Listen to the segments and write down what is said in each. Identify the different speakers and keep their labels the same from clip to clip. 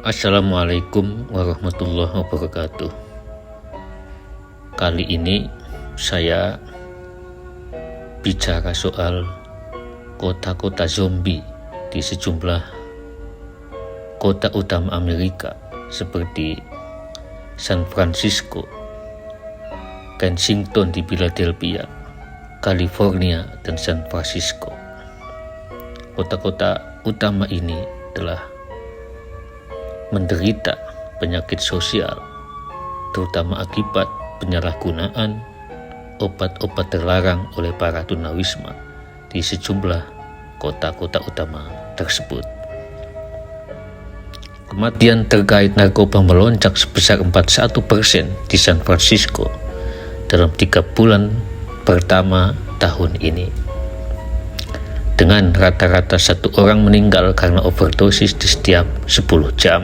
Speaker 1: Assalamualaikum warahmatullahi wabarakatuh. Kali ini saya bicara soal kota-kota zombie di sejumlah kota utama Amerika seperti San Francisco, Kensington di Philadelphia, California, dan San Francisco. Kota-kota utama ini telah menderita penyakit sosial, terutama akibat penyalahgunaan obat-obat terlarang oleh para tunawisma di sejumlah kota-kota utama tersebut. Kematian terkait narkoba melonjak sebesar 41% di San Francisco dalam 3 bulan pertama tahun ini, dengan rata-rata 1 orang meninggal karena overdosis di setiap 10 jam.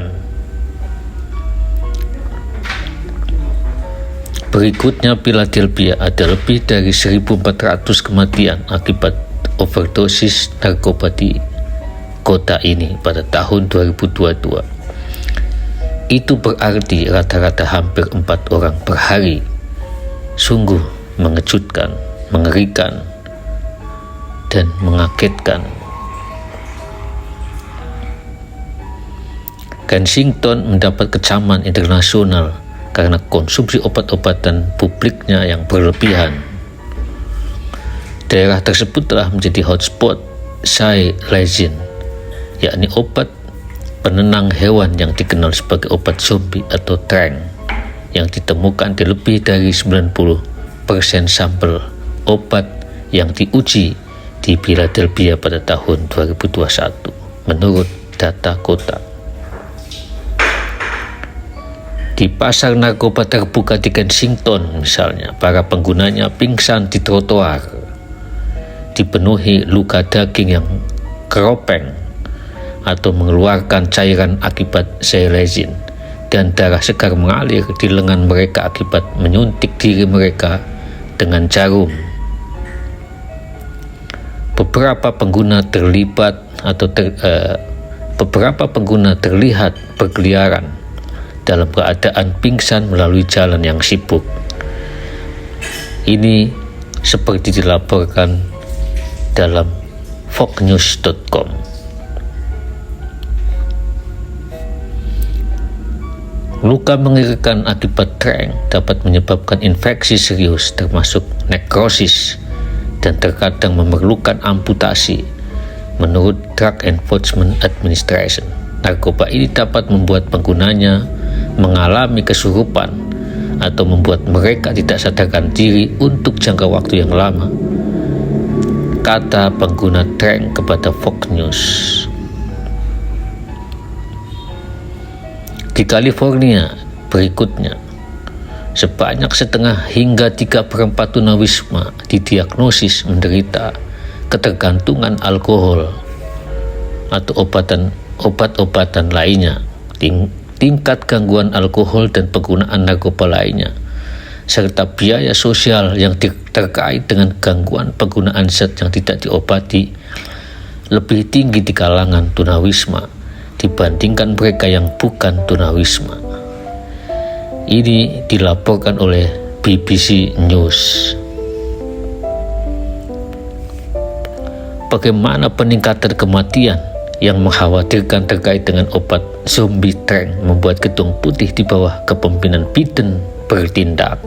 Speaker 1: Berikutnya Philadelphia, ada lebih dari 1.400 kematian akibat overdosis narkoba di kota ini pada tahun 2022. Itu berarti rata-rata hampir 4 orang per hari. Sungguh mengejutkan, mengerikan, dan mengagetkan. Kensington mendapat kecaman internasional karena konsumsi obat-obatan publiknya yang berlebihan. Daerah tersebut telah menjadi hotspot Xylazine, yakni obat penenang hewan yang dikenal sebagai obat zombie atau trank, yang ditemukan di lebih dari 90% sampel obat yang diuji di Philadelphia pada tahun 2021 menurut data kota. Di pasar narkoba terbuka di Kensington misalnya, para penggunanya pingsan di trotoar, dipenuhi luka daging yang keropeng atau mengeluarkan cairan akibat xylazine, dan darah segar mengalir di lengan mereka akibat menyuntik diri mereka dengan jarum. Beberapa pengguna terlihat berkeliaran dalam keadaan pingsan melalui jalan yang sibuk. Ini seperti dilaporkan dalam foxnews.com. Luka mengerikan akibat trank dapat menyebabkan infeksi serius termasuk nekrosis dan terkadang memerlukan amputasi. Menurut Drug Enforcement Administration, narkoba ini dapat membuat penggunanya mengalami kesurupan atau membuat mereka tidak sadarkan diri untuk jangka waktu yang lama, kata pengguna trank kepada Fox News. Di California berikutnya, sebanyak setengah hingga 3/4 tunawisma didiagnosis menderita ketergantungan alkohol atau obat-obatan lainnya, tingkat gangguan alkohol dan penggunaan narkoba lainnya, serta biaya sosial yang terkait dengan gangguan penggunaan zat yang tidak diobati lebih tinggi di kalangan tunawisma dibandingkan mereka yang bukan tunawisma. Ini dilaporkan oleh BBC News. Bagaimana peningkatan kematian yang mengkhawatirkan terkait dengan obat zombie trank membuat Gedung Putih di bawah kepemimpinan Biden bertindak.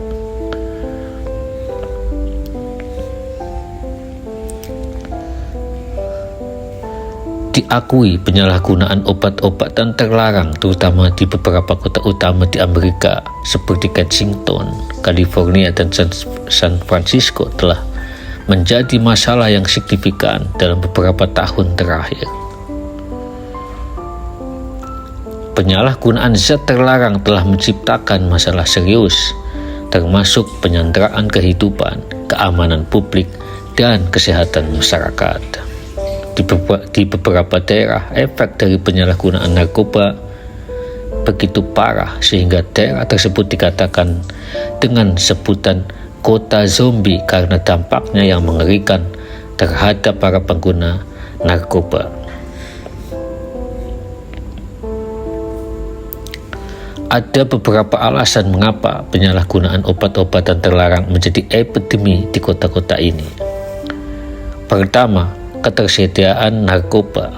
Speaker 1: Diakui penyalahgunaan obat-obatan terlarang terutama di beberapa kota utama di Amerika seperti Kensington, California, dan San Francisco telah menjadi masalah yang signifikan dalam beberapa tahun terakhir. Penyalahgunaan zat terlarang telah menciptakan masalah serius, termasuk penyanderaan kehidupan, keamanan publik, dan kesehatan masyarakat. Di beberapa daerah, efek dari penyalahgunaan narkoba begitu parah sehingga daerah tersebut dikatakan dengan sebutan kota zombie karena dampaknya yang mengerikan terhadap para pengguna narkoba. ada beberapa alasan mengapa penyalahgunaan obat-obatan terlarang menjadi epidemi di kota-kota ini. Pertama, ketersediaan narkoba.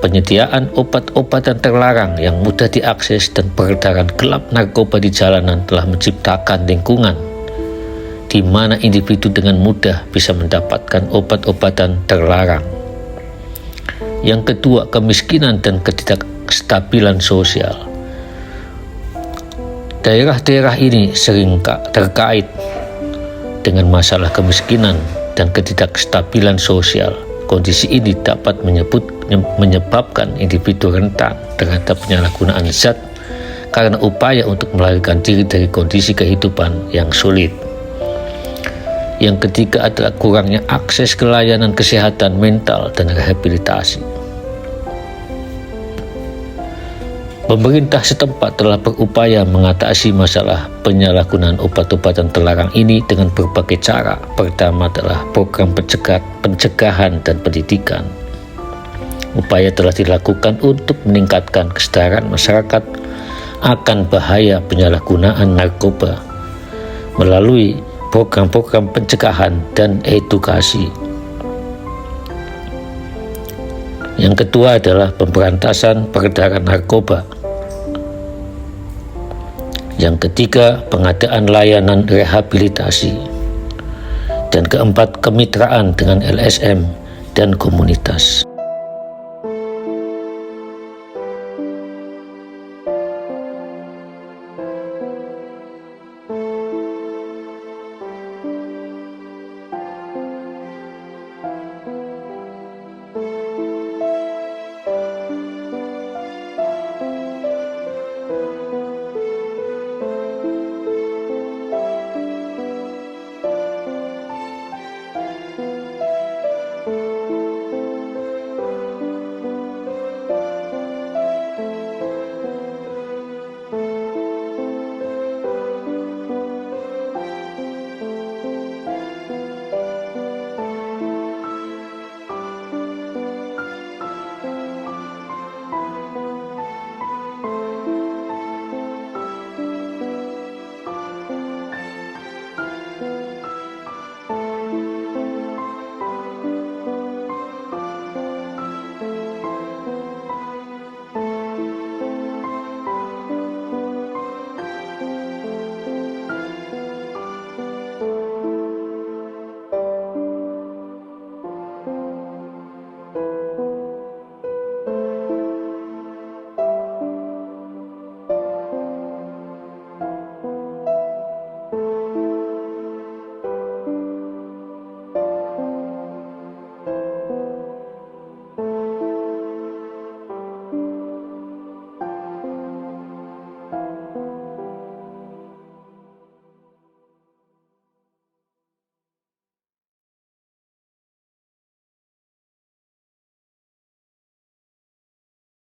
Speaker 1: Penyediaan obat-obatan terlarang yang mudah diakses dan peredaran gelap narkoba di jalanan telah menciptakan lingkungan di mana individu dengan mudah bisa mendapatkan obat-obatan terlarang. Yang kedua, kemiskinan dan ketidakstabilan sosial. Daerah-daerah ini sering terkait dengan masalah kemiskinan dan ketidakstabilan sosial. Kondisi ini dapat menyebabkan individu rentan terhadap penyalahgunaan zat karena upaya untuk melarikan diri dari kondisi kehidupan yang sulit. Yang ketiga adalah kurangnya akses ke layanan kesehatan mental dan rehabilitasi. Pemerintah setempat telah berupaya mengatasi masalah penyalahgunaan obat-obatan terlarang ini dengan berbagai cara. Pertama adalah program pencegahan dan pendidikan. Upaya telah dilakukan untuk meningkatkan kesadaran masyarakat akan bahaya penyalahgunaan narkoba melalui program-program pencegahan dan edukasi. Yang kedua adalah pemberantasan peredaran narkoba. Yang ketiga, pengadaan layanan rehabilitasi. Dan keempat, kemitraan dengan LSM dan komunitas.